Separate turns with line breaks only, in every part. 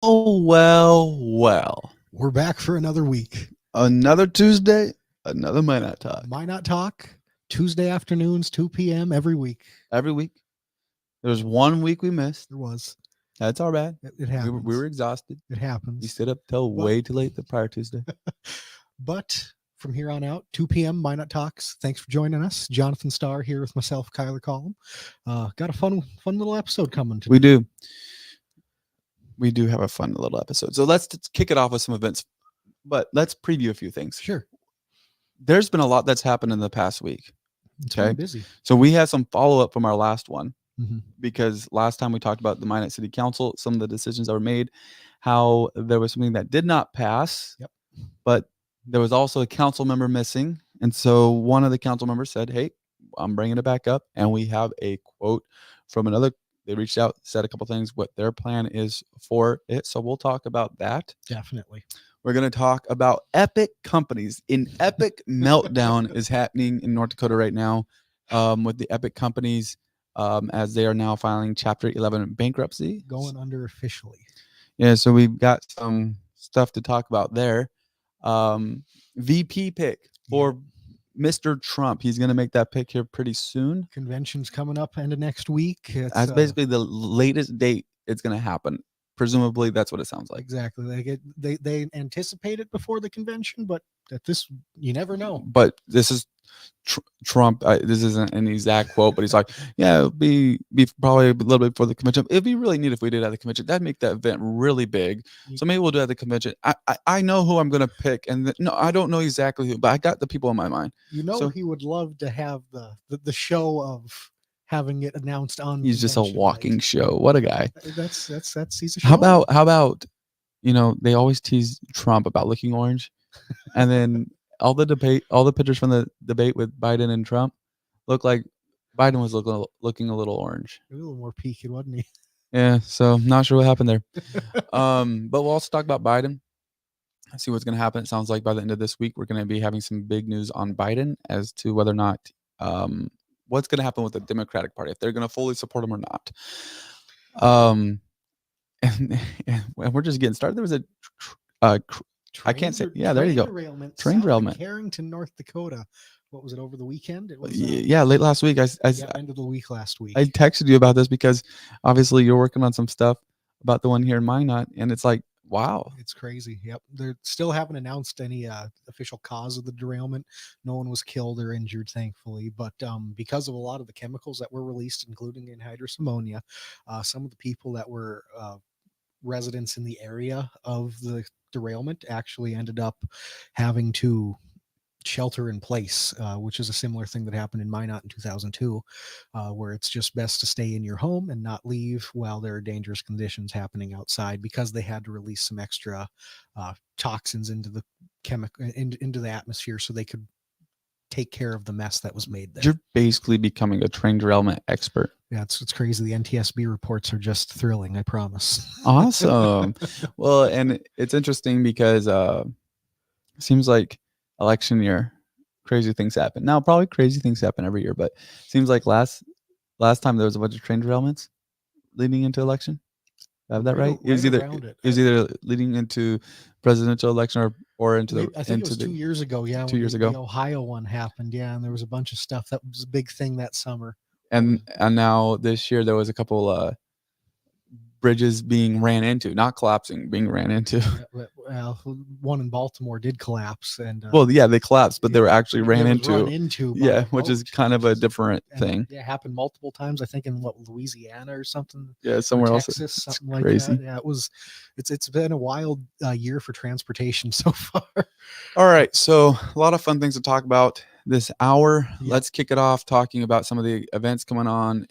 Well.
We're back for another week.
Another Tuesday, another Minot Talk.
Minot Talk, Tuesday afternoons, 2 p.m. every week.
Every week. There's 1 week we missed.
There was.
That's all bad.
It happens.
We were exhausted.
It happens.
We stayed up till way too late the prior Tuesday.
But from here on out, 2 p.m. Minot Talks. Thanks for joining us. Jonathan Starr here with myself, Kyler Collum. Got a fun little episode coming today.
We do. We do have a fun little episode. So let's kick it off with some events. But let's preview a few things.
Sure.
There's been a lot that's happened in the past week.
It's been busy.
So we had some follow-up from our last one.
Mm-hmm.
Because last time we talked about the Minot City Council, some of the decisions that were made, how there was something that did not pass.
Yep.
But there was also a council member missing. And so one of the council members said, hey, I'm bringing it back up. And we have a quote from another. They reached out, said a couple things, what their plan is for it. So we'll talk about that.
Definitely.
We're going to talk about epic companies. An epic meltdown is happening in North Dakota right now with the epic companies as they are now filing Chapter 11 bankruptcy.
Going under officially.
Yeah, so we've got some stuff to talk about there. VP pick for Mr. Trump. He's going to make that pick here pretty soon.
Convention's coming up end of next week.
That's basically the latest date it's going to happen. Presumably, that's what it sounds like.
Exactly. They anticipate it before the convention, but at this, you never know.
But this is Trump. This isn't an exact quote, but he's like, yeah, it'll be probably a little bit before the convention. It'd be really neat if we did at the convention. That'd make that event really big. So maybe we'll do it at the convention. I know who I'm going to pick. And no, I don't know exactly who, but I got the people in my mind.
He would love to have the show of having it announced on.
He's just a walking show. What a guy.
That's he's a show.
How about they always tease Trump about looking orange, and then all the pictures from the debate with Biden and Trump look like Biden was looking a little orange.
A little more peaked, wasn't he?
Yeah, so not sure what happened there. But we'll also talk about Biden. See what's going to happen. It sounds like by the end of this week, we're going to be having some big news on Biden as to whether or not what's going to happen with the Democratic Party, if they're going to fully support him or not. And we're just getting started. There was I can't say. Yeah, there you go. Train derailment.
Carrington, North Dakota. What was it over the weekend? It was
late last week.
End of the week last week.
I texted you about this because obviously you're working on some stuff about the one here in Minot, and it's like, wow,
it's crazy. Yep, they still haven't announced any official cause of the derailment. No one was killed or injured, thankfully. But because of a lot of the chemicals that were released, including anhydrous ammonia, some of the people that were residents in the area of the derailment actually ended up having to shelter in place, which is a similar thing that happened in Minot in 2002, where it's just best to stay in your home and not leave while there are dangerous conditions happening outside, because they had to release some extra toxins into the into the atmosphere so they could take care of the mess that was made there.
You're basically becoming a train derailment expert.
Yeah, it's crazy. The NTSB reports are just thrilling, I promise.
Awesome. Well, and it's interesting because it seems like election year, crazy things happen. Now, probably crazy things happen every year, but it seems like last time there was a bunch of train derailments leading into election. Have that right? It was either leading into presidential election or into the.
I think it was 2 years ago. Yeah,
2 years ago,
the Ohio one happened. Yeah, and there was a bunch of stuff that was a big thing that summer.
And now this year there was a couple bridges being ran into, not collapsing, being ran into.
Well, one in Baltimore did collapse, and
they collapsed, but they were actually ran into. Which is kind of a different thing.
Yeah, it happened multiple times. I think in Louisiana or something.
Yeah, somewhere else.
Texas, something like that. Yeah, it's been a wild year for transportation so far.
All right, so a lot of fun things to talk about this hour. Yep. Let's kick it off talking about some of the events going on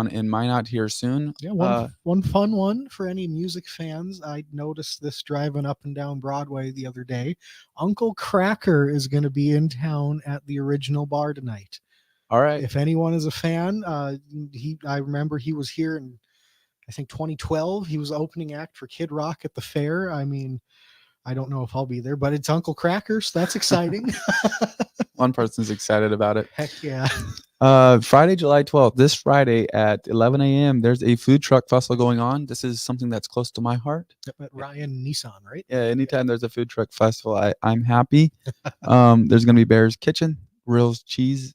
in Minot here soon.
Yeah, one fun one for any music fans. I noticed this driving up and down Broadway the other day. Uncle Kracker is going to be in town at the Original Bar tonight.
All right.
If anyone is a fan, I remember he was here in, I think 2012. He was opening act for Kid Rock at the fair. I mean, I don't know if I'll be there, but it's Uncle Kracker, so that's exciting.
One person's excited about it.
Heck yeah.
Friday, July 12th, this Friday at 11 a.m., there's a food truck festival going on. This is something that's close to my heart.
Yep, at Ryan Nissan, right?
Yeah, anytime there's a food truck festival, I'm happy. There's gonna be Bear's Kitchen, Grills, cheesing,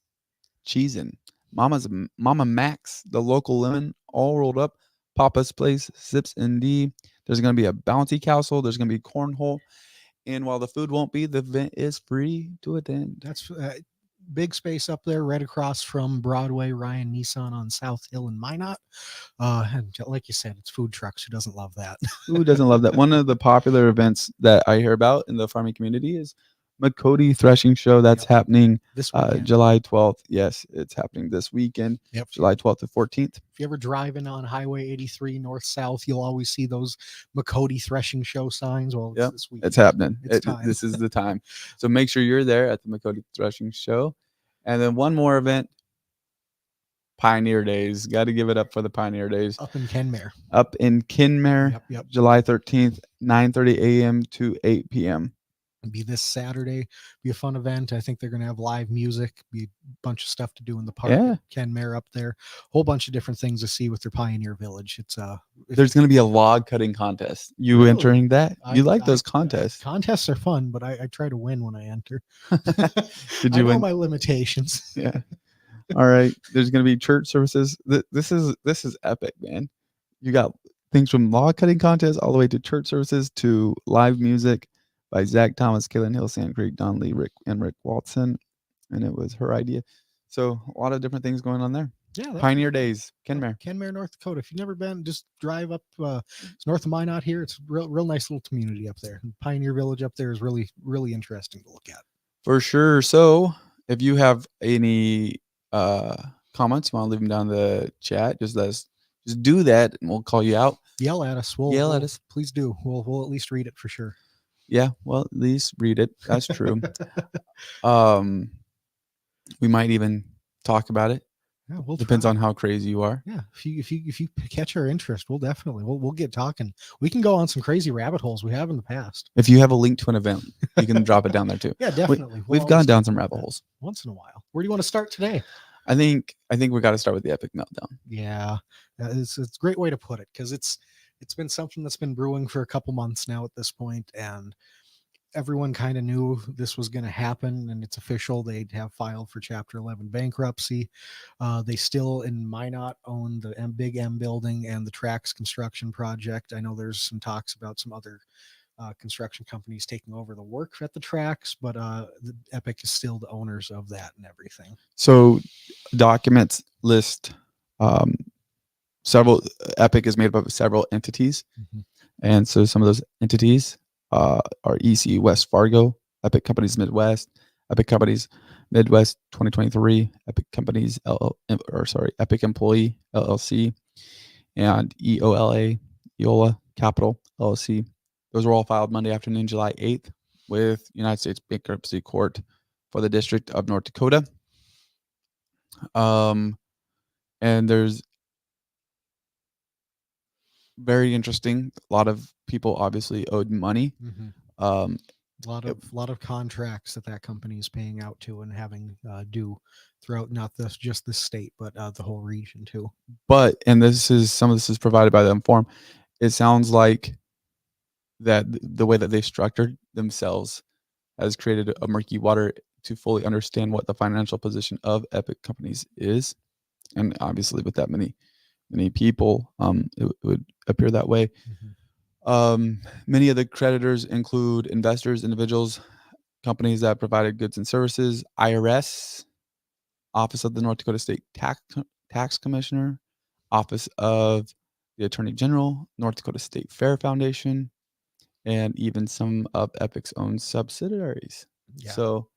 Mama Max, the local lemon, all rolled up. Papa's Place, Sips and D. There's gonna be a bouncy castle. There's gonna be cornhole, and while the food won't be, the event is free to attend.
That's big space up there, right across from Broadway. Ryan Nissan on South Hill in Minot. And like you said, it's food trucks. Who doesn't love that?
Who doesn't love that? One of the popular events that I hear about in the farming community is McCody Threshing Show. That's
Yep.
happening
This weekend.
July 12th. Yes, it's happening this weekend.
Yep.
July 12th to 14th.
If you ever driving on Highway 83 north south, you'll always see those McCody Threshing Show signs. Well, it's
Yep,
this weekend.
it's happening.
It's time.
This is the time. So make sure you're there at the McCody Threshing Show. And then one more event, Pioneer Days. Got to give it up for the Pioneer Days.
Up in Kenmare.
Up in Kenmare,
Yep.
July 13th, 9:30 a.m. to 8 p.m.
Be this Saturday. Be a fun event. I think they're going to have live music. Be a bunch of stuff to do in the park.
Yeah.
Kenmare up there. Whole bunch of different things to see with their Pioneer Village. It's
There's going to be a log cutting contest. You
Really?
entering that? You like those contests?
Contests are fun, but I try to win when I enter.
Did
I
you
know
win?
my limitations.
Yeah. All right. There's going to be church services. This is epic, man. You got things from log cutting contests all the way to church services to live music by Zach Thomas, Kaylin Hill, Sand Creek, Don Lee, Rick Watson, and it was her idea. So a lot of different things going on there.
Yeah,
Pioneer Days, Kenmare.
Kenmare, North Dakota. If you've never been, just drive up. It's north of Minot here. It's real nice little community up there. Pioneer Village up there is really interesting to look at.
For sure. So if you have any comments, you want to leave them down in the chat, just do that, and we'll call you out.
Yell at us.
Yell at us.
Please do. We'll at least read it for sure.
Yeah, well, at least read it. That's true. We might even talk about it.
Yeah, we'll
Depends
try.
on how crazy you are.
Yeah, if you catch our interest, we'll definitely we'll get talking. We can go on some crazy rabbit holes we have in the past.
If you have a link to an event, you can drop it down there too.
Yeah, definitely.
We've gone down some rabbit holes
once in a while. Where do you want to start today?
I think we got to start with the epic meltdown.
Yeah, it's a great way to put it, because it's been something that's been brewing for a couple months now at this point, and everyone kind of knew this was going to happen, and it's official. They'd have filed for Chapter 11 bankruptcy. They still in Minot own the Big M building and the tracks construction project. I know there's some talks about some other construction companies taking over the work at the tracks, but the Epic is still the owners of that and everything.
So documents list several. Epic is made up of several entities, and so some of those entities are EC West Fargo, Epic Companies Midwest, Epic Companies Midwest 2023, Epic Companies Epic Employee LLC, and EOLA Capital LLC. Those were all filed Monday afternoon, July 8th, with United States Bankruptcy Court for the District of North Dakota. And there's very interesting. A lot of people obviously owed money.
A lot of contracts that company is paying out to and having due throughout not just the state, but the whole region too.
But some of this is provided by the Inform. It sounds like that the way that they structured themselves has created a murky water to fully understand what the financial position of Epic Companies is, and obviously with that many people, it would appear that way. Many of the creditors include investors, individuals, companies that provided goods and services, IRS, Office of the North Dakota State Tax Commissioner, Office of the Attorney General, North Dakota State Fair Foundation, and even some of Epic's own subsidiaries. Yeah. So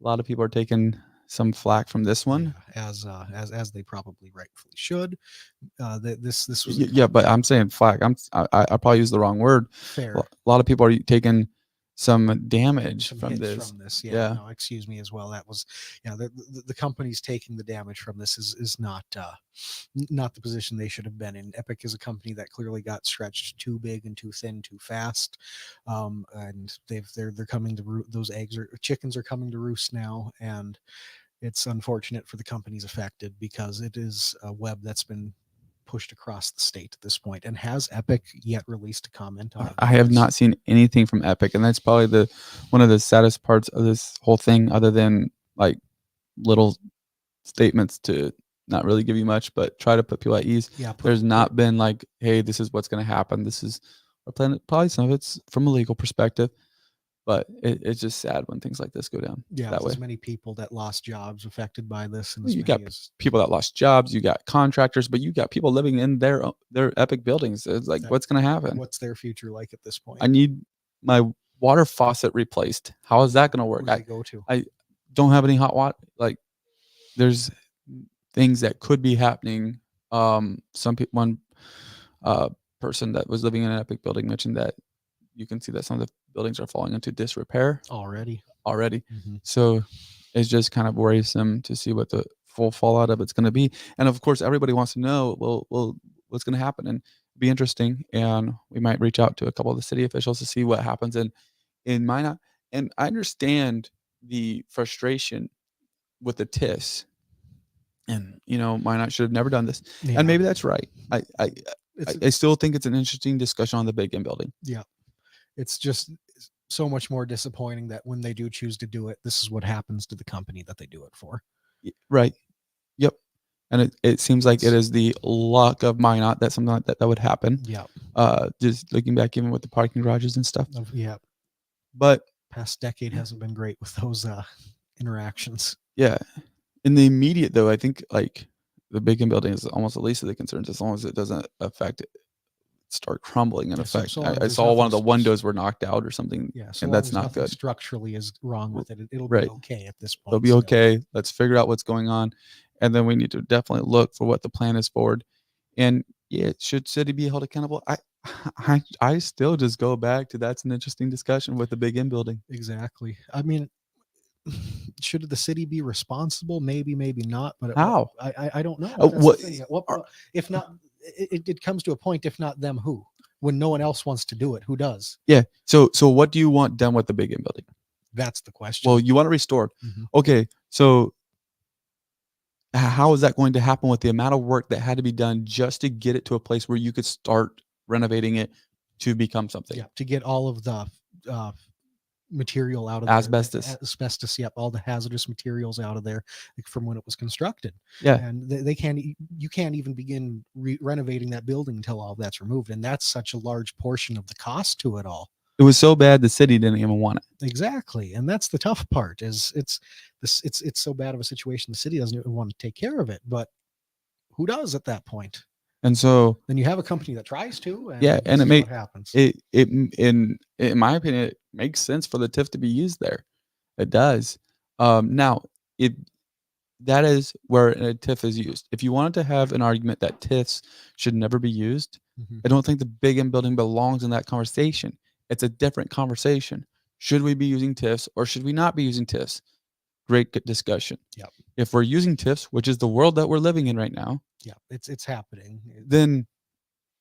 a lot of people are taking some flack from this one,
as they probably rightfully should. This was
but I'm saying flack. I probably used the wrong word.
Fair.
A lot of people are taking some damage from this.
Yeah. No, excuse me as well. That was, the company's taking the damage from this is not the position they should have been in. Epic is a company that clearly got stretched too big and too thin too fast, and they're coming to those chickens are coming to roost now, and it's unfortunate for the companies affected because it is a web that's been pushed across the state at this point. And has Epic yet released a comment on
I have
this?
not seen anything from Epic, and that's probably the one of the saddest parts of this whole thing, other than like little statements to not really give you much, but try to put people at ease.
Yeah,
There's not been like, hey, this is what's going to happen. This is our plan. Probably some of it's from a legal perspective, but it's just sad when things like this go down
yeah,
that
with
way.
as many people that lost jobs affected by this, and
Well,
as
you got
many as
people that lost jobs, you got contractors, but you got people living in their Epic buildings. It's like,
that,
what's going to happen?
what's their future like at this point?
I need my water faucet replaced. How is that going to work?
Where do they go to?
I don't have any hot water. Like, there's things that could be happening. One person that was living in an Epic building mentioned that you can see that some of the buildings are falling into disrepair
Already.
already. So it's just kind of worrisome to see what the full fallout of it's going to be. And of course, everybody wants to know, well, what's going to happen, and be interesting. And we might reach out to a couple of the city officials to see what happens in Minot. And I understand the frustration with the TIFs, and Minot should have never done this.
Yeah.
And maybe that's right. I
It's
still think it's an interesting discussion on the big game building.
yeah. It's just so much more disappointing that when they do choose to do it, this is what happens to the company that they do it for.
Right. Yep. And it seems like it
It's-
is the luck of Minot that something like that would happen.
Yeah.
Just looking back, even with the parking garages and stuff.
Yeah.
But
Past decade hasn't been great with those interactions.
yeah, in the immediate though, I think like the big game building is almost the least of the concerns, as long as it doesn't affect it, start crumbling and
Yeah, so-
affect.
so long as
I
there's
saw one of the
nothing
windows were knocked out or something,
Yeah. So
and
long
that's
as
not
nothing
good.
structurally is wrong with it, it'll
Right.
be okay at this point.
It'll be
still.
okay. Let's figure out what's going on, and then we need to definitely look for what the plan is forward. And yeah, should city be held accountable? I still just go back to that's an interesting discussion with the big in building.
Exactly. I mean, should the city be responsible? Maybe, maybe not. But
How?
I don't know.
Oh,
That's
what-
the thing. If not, it comes to a point. If not them, who? When no one else wants to do it, who does?
Yeah. So what do you want done with the big in building?
That's the question.
Well, you want to restore it.
Mhm.
Okay. So how is that going to happen with the amount of work that had to be done just to get it to a place where you could start renovating it to become something?
Yeah, to get all of the material out of
Asbestos.
there. Asbestos. Yep, all the hazardous materials out of there from when it was constructed.
Yeah.
And they can't. You can't even begin renovating that building until all that's removed, and that's such a large portion of the cost to it all.
It was so bad the city didn't even want it.
Exactly, and that's the tough part. Is it's so bad of a situation the city doesn't even want to take care of it, but who does at that point?
And so
Then you have a company that tries to, and
yeah, and
what happens.
it in my opinion, it makes sense for the TIF to be used there. It does. Now that is where a TIF is used. If you wanted to have an argument that TIFs should never be used,
Mhm.
I don't think the big end building belongs in that conversation. It's a different conversation. Should we be using TIFs or should we not be using TIFs? Great discussion.
Yep.
If we're using TIFs, which is the world that we're living in right now,
Yeah, it's happening.
then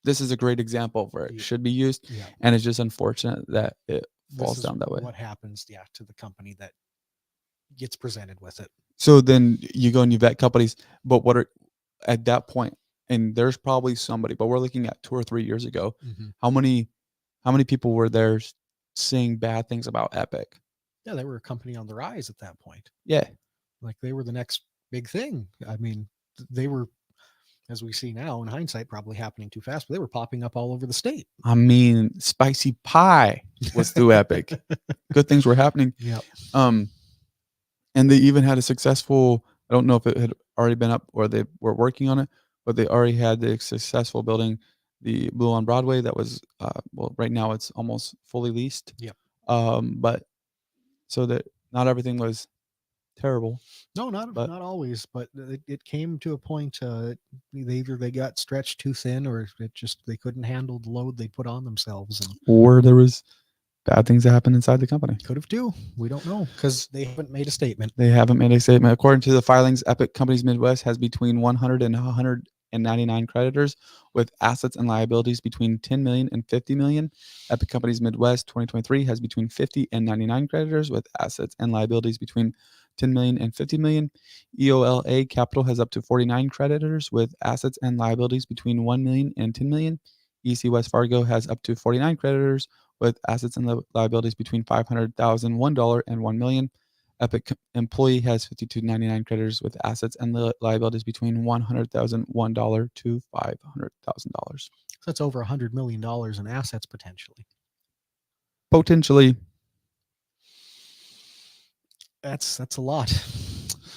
this is a great example of where it
Yeah.
should be used.
Yeah.
And it's just unfortunate that it falls
This is
down that way.
what happens, to the company that gets presented with it.
So then you go and you vet companies, but what are at that point, and there's probably somebody, but we're looking at 2 or 3 years ago.
Mhm.
How many people were there saying bad things about Epic?
Yeah, they were a company on the rise at that point.
Yeah.
Like they were the next big thing. I mean, they were, as we see now in hindsight, probably happening too fast, but they were popping up all over the state.
I mean, Spicy Pie was through Epic. Good things were happening.
Yep.
And they even had a successful, I don't know if it had already been up or they were working on it, but they already had the successful building, the Blue on Broadway, that was, well, right now it's almost fully leased.
Yep.
But so that not everything was terrible.
No, not always, but it came to a point. They got stretched too thin, or they couldn't handle the load they put on themselves, and
Or there was bad things that happened inside the company.
could have too. We don't know because they haven't made a statement.
They haven't made a statement. According to the filings, Epic Companies Midwest has between 100 and 199 creditors with assets and liabilities between 10 million and 50 million. Epic Companies Midwest 2023 has between 50 and 99 creditors with assets and liabilities between 10 million, and 50 million. EOLA Capital has up to 49 creditors with assets and liabilities between 1 million and 10 million. EC West Fargo has up to 49 creditors with assets and liabilities between $500,001 and 1 million. Epic Employee has 5299 creditors with assets and liabilities between $100,001 to $500,000.
So that's over $100 million in assets potentially.
Potentially.
That's a lot,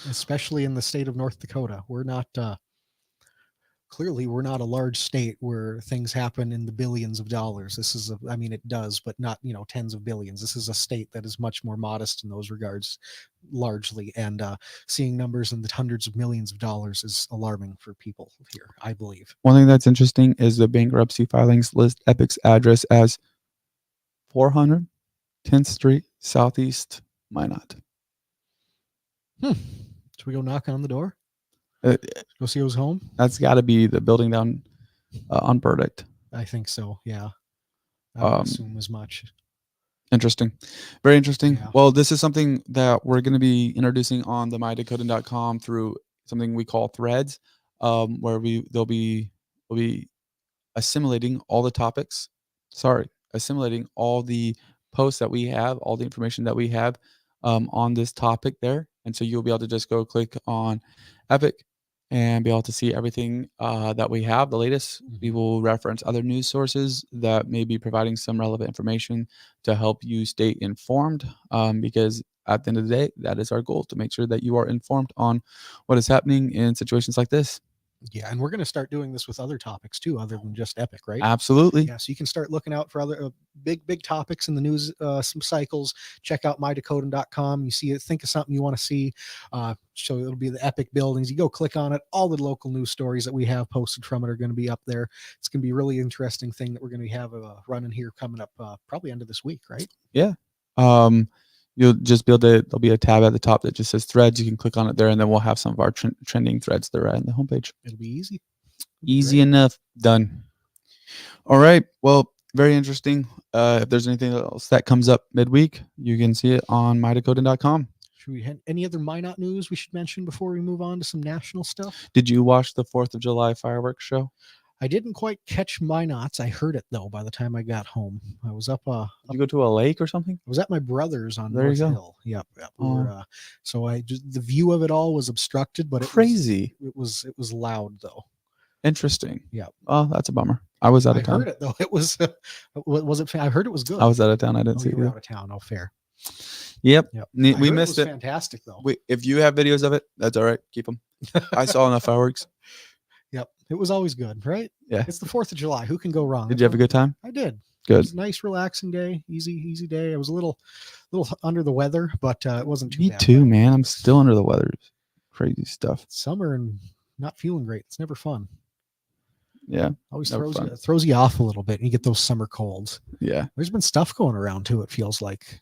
especially in the state of North Dakota. We're not clearly we're not a large state where things happen in the billions of dollars. This is I mean, it does, but not, tens of billions. This is a state that is much more modest in those regards, largely. And seeing numbers in the hundreds of millions of dollars is alarming for people here, I believe.
One thing that's interesting is the bankruptcy filings list Epic's address as 400 10th Street Southeast, Minot.
Should we go knock on the door? Go see who's home?
That's got to be the building down on Burdick.
I think so, yeah. I would assume as much.
Interesting. Very interesting.
Yeah.
Well, this is something that we're going to be introducing on the mydakotan.com through something we call threads, where we'll be assimilating all the topics. Assimilating all the posts that we have, all the information that we have on this topic there. And so you'll be able to just go click on Epic and be able to see everything that we have, the latest.
Mm-hmm.
We will reference other news sources that may be providing some relevant information to help you stay informed, because at the end of the day, that is our goal, to make sure that you are informed on what is happening in situations like this.
Yeah, and we're going to start doing this with other topics too, other than just Epic, right?
Absolutely.
Yeah, so you can start looking out for other big topics in the news, some cycles. Check out mydakotan.com. You see it, think of something you want to see. So it'll be the Epic buildings. You go click on it. All the local news stories that we have posted from it are going to be up there. It's going to be a really interesting thing that we're going to have running here coming up probably end of this week, right?
Yeah. You'll just be able to, there'll be a tab at the top that just says threads. You can click on it there, and then we'll have some of our trending threads there on the homepage.
It'll be easy.
Easy enough. Done. All right. Well, very interesting. If there's anything else that comes up midweek, you can see it on mydakotan.com.
Should we have any other Minot news we should mention before we move on to some national stuff?
Did you watch the 4th of July fireworks show?
I didn't quite catch Minots. I heard it though by the time I got home. I was up.
Did you go to a lake or something?
I was at my brother's on
There
North
you go.
Hill. Yep. So the view of it all was obstructed, but
Crazy.
It was loud though.
Interesting.
Yeah.
Oh, that's a bummer. I was out of town.
I heard it though. It was. Was it? I heard it was good.
I was out of town. I didn't see
you
it.
were out of town. Oh, fair.
Yep.
We
missed it.
Fantastic though.
If you have videos of it, that's all right. Keep them. I saw enough fireworks.
Yep. It was always good, right?
Yeah.
It's the 4th of July. Who can go wrong?
Did you have a good time?
I did.
Good.
It was a nice, relaxing day. Easy day. I was a little under the weather, but it wasn't too
Me
bad.
too, man. I'm still under the weather. Crazy stuff.
Summer and not feeling great. It's never fun.
Yeah.
Always
never
throws you off a little bit, and you get those summer colds.
Yeah.
There's been stuff going around too, it feels like.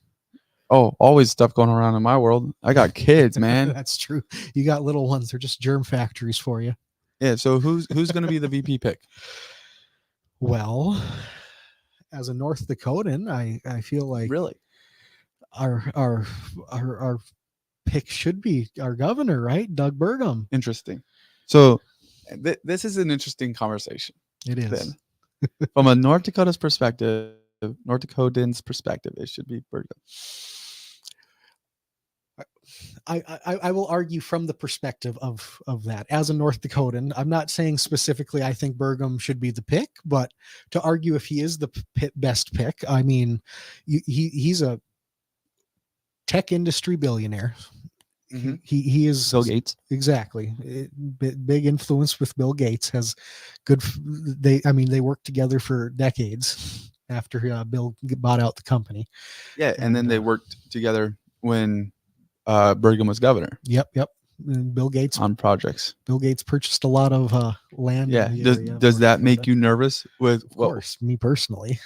Oh, always stuff going around in my world. I got kids, man.
That's true. You got little ones. They're just germ factories for you.
Yeah. So who's going to be the VP pick?
Well, as a North Dakotan, I feel like
Really
our pick should be our governor, right? Doug Burgum.
interesting. So this is an interesting conversation.
It is.
Then. From a North Dakotan's perspective, it should be Burgum.
I will argue from the perspective of that. As a North Dakotan, I'm not saying specifically I think Burgum should be the pick, but to argue if he is the best pick, I mean, he's a tech industry billionaire.
Mm-hmm.
He is
Bill Gates.
Exactly. Big influence with Bill Gates. Has good. They worked together for decades after Bill bought out the company.
Yeah, and then they worked together when Burgum was governor.
Yep. And Bill Gates
on projects.
Bill Gates purchased a lot of land.
Yeah. Does that make you nervous? Of
course, me personally.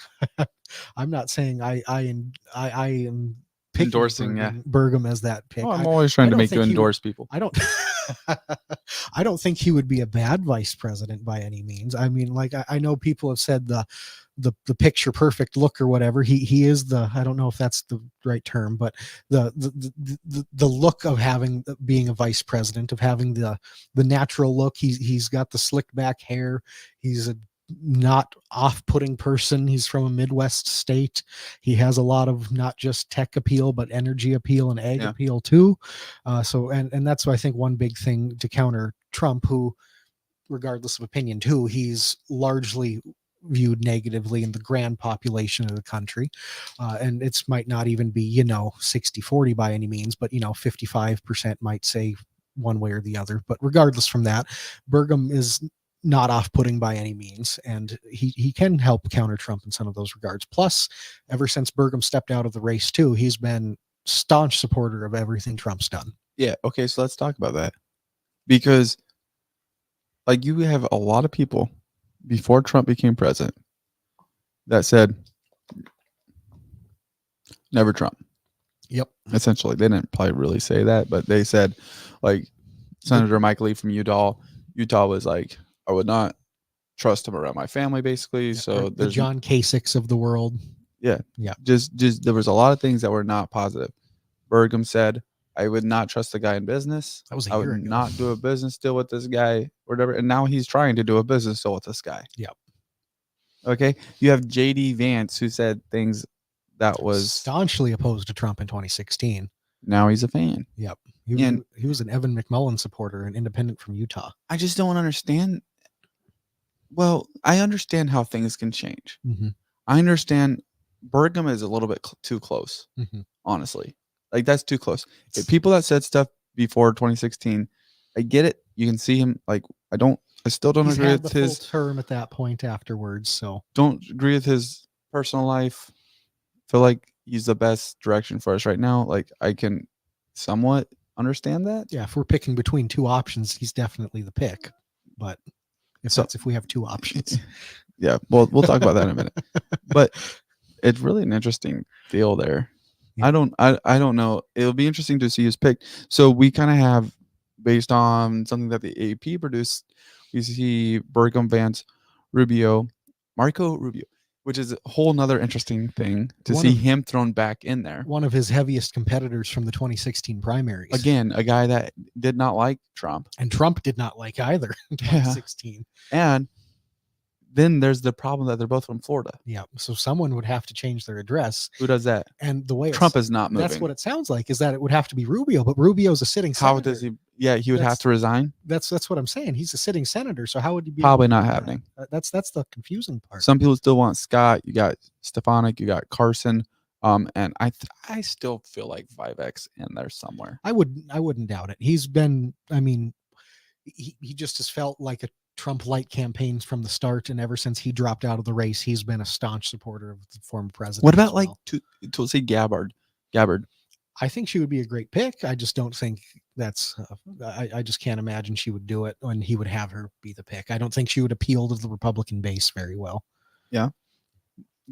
I'm not saying I am
endorsing
Burgum as that pick.
I'm always trying to make you endorse people.
I don't I don't think he would be a bad vice president by any means. I mean, like I know people have said the picture perfect look or whatever. He is the, I don't know if that's the right term, but the look of having, being a vice president, of having the natural look. He's got the slicked back hair. He's a not off-putting person. He's from a Midwest state. He has a lot of not just tech appeal, but energy appeal and ag appeal too. And that's why I think one big thing to counter Trump, who, regardless of opinion too, he's largely viewed negatively in the grand population of the country. And it's might not even be, 60-40 by any means, but 55% might say one way or the other. But regardless from that, Burgum is not off-putting by any means, and he can help counter Trump in some of those regards. Plus, ever since Burgum stepped out of the race too, he's been staunch supporter of everything Trump's done.
Yeah. Okay. So let's talk about that, because like you have a lot of people before Trump became president that said never Trump.
Yep.
Essentially, they didn't probably really say that, but they said, like Senator Mike Lee from Utah was like, I would not trust him around my family, basically. Yeah, so
the John Kasichs of the world.
Yeah. Just there was a lot of things that were not positive. Burgum said, I would not trust the guy in business.
That was
I would not do a business deal with this guy, or whatever. And now he's trying to do a business deal with this guy.
Yep. Okay.
You have JD Vance, who said things that was
staunchly opposed to Trump in 2016.
Now he's a fan.
Yep. He was an Evan McMullen supporter, an independent from Utah.
I just don't understand. Well, I understand how things can change.
Mm-hmm.
I understand Burgum is a little bit too close, honestly. Like, that's too close. People that said stuff before 2016, I get it. You can see him. Like, I still don't agree with his
term at that point afterwards. So
don't agree with his personal life. Feel like he's the best direction for us right now. Like, I can somewhat understand that.
Yeah, if we're picking between two options, he's definitely the pick. But if we have two options.
Yeah, well, we'll talk about that in a minute. But it's really an interesting deal there. Yeah. I don't know. It'll be interesting to see his pick. So we kind of have, based on something that the AP produced, we see Burgum, Vance, Marco Rubio, which is a whole nother interesting thing to see him thrown back in there.
One of his heaviest competitors from the 2016 primaries.
Again, a guy that did not like Trump.
And Trump did not like either in 2016.
Yeah. And then there's the problem that they're both from Florida.
Yeah. So someone would have to change their address.
Who does that?
And the way
Trump is not moving.
That's what it sounds like, is that it would have to be Rubio, but Rubio's a sitting senator.
How does he? Yeah, he would have to resign.
That's what I'm saying. He's a sitting senator. So how would he be?
Probably not happening.
That's the confusing part.
Some people still want Scott. You got Stefanik. You got Carson. And I still feel like Vivek's in there somewhere.
I wouldn't doubt it. He's been. I mean, he just has felt like a Trump light campaigns from the start, and ever since he dropped out of the race, he's been a staunch supporter of the former president.
What about like to say Gabbard?
I think she would be a great pick. I just don't think that's. I just can't imagine she would do it when he would have her be the pick. I don't think she would appeal to the Republican base very well.
Yeah,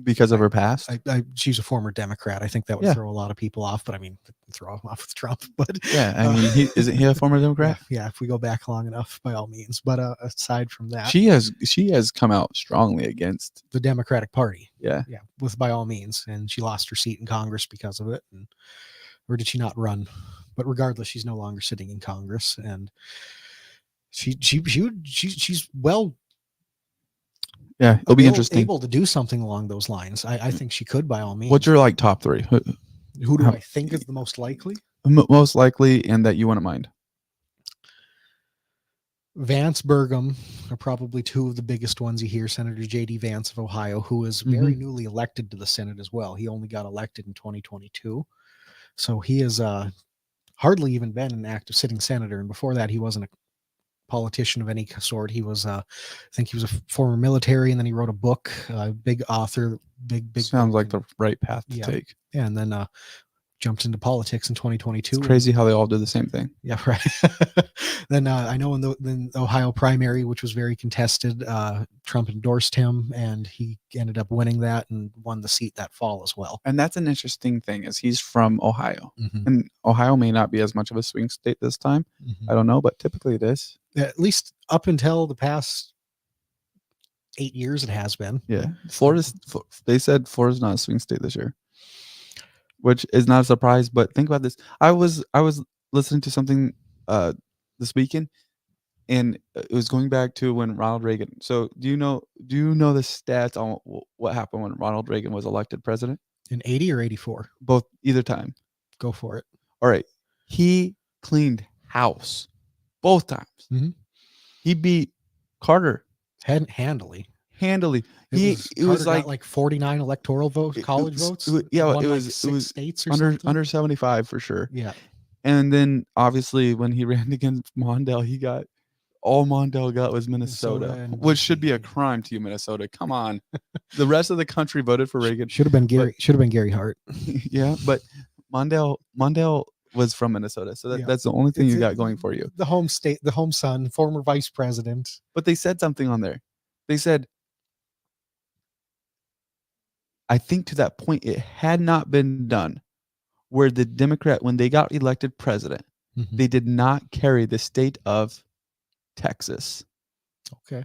because of her past.
She's a former Democrat. I think that would throw a lot of people off. But I mean, throw them off with Trump. But
yeah, I mean, isn't he a former Democrat?
Yeah, if we go back long enough, by all means. But aside from that,
she has come out strongly against
the Democratic Party.
Yeah,
with by all means, and she lost her seat in Congress because of it. Or did she not run? But regardless, she's no longer sitting in Congress, and she's well.
Yeah, it'll be interesting.
Able to do something along those lines. I think she could, by all means.
What's your top three?
Who do I think is the most likely?
Most likely, and that you wouldn't mind.
Vance, Burgum are probably two of the biggest ones you hear. Senator J.D. Vance of Ohio, who is very newly elected to the Senate as well. He only got elected in 2022. So he has hardly even been an active sitting senator. And before that, he wasn't a politician of any sort. He was, I think he was a former military, and then he wrote a book, big author, big.
Sounds like the right path to take.
Yeah, and then jumped into politics in 2022.
It's crazy how they all do the same thing.
Yeah, right. Then I know in the Ohio primary, which was very contested, Trump endorsed him, and he ended up winning that and won the seat that fall as well.
And that's an interesting thing, is he's from Ohio.
Mhm.
And Ohio may not be as much of a swing state this time.
Mhm.
I don't know, but typically it is.
At least up until the past 8 years, it has been.
Yeah. They said Florida's not a swing state this year, which is not a surprise. But think about this. I was listening to something this weekend, and it was going back to when Ronald Reagan. So do you know the stats on what happened when Ronald Reagan was elected president?
In 80 or 84?
Both, either time.
Go for it.
All right. He cleaned house both times.
Mhm.
He beat Carter
Handily.
handily. It
Carter
was
got like 49 electoral votes, college votes.
Won
like
was
6 states or
under
something.
under 75 for sure.
Yeah.
And then obviously when he ran against Mondale, he got all Mondale got was Minnesota, which should be a crime to you, Minnesota. Come on. The rest of the country voted for Reagan.
Should have been Gary Hart.
Yeah, but Mondale was from Minnesota, so
Yeah.
that's the only thing you got going for you.
The home state, the home son, former vice president.
But they said something on there. They said, I think to that point it had not been done, where the Democrat, when they got elected president,
Mhm.
they did not carry the state of Texas
Okay.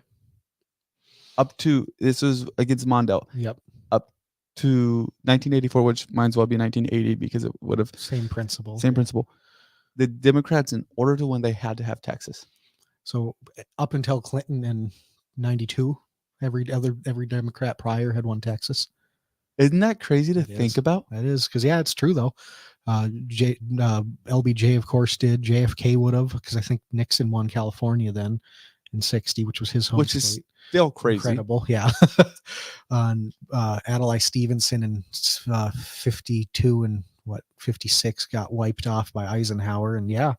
up to, this was against Mondale,
Yep.
up to 1984, which might as well be 1980 because it would have
Same principle.
same principle. The Democrats, in order to win, they had to have Texas.
So up until Clinton in 92, every Democrat prior had won Texas.
Isn't that crazy to
It
think
is.
about?
That is, because yeah, it's true though. LBJ of course did. JFK would have, because I think Nixon won California then in 60, which was his home
Which
state.
is still crazy.
Incredible, yeah. Adlai Stevenson in 52 and 56 got wiped off by Eisenhower, and yeah,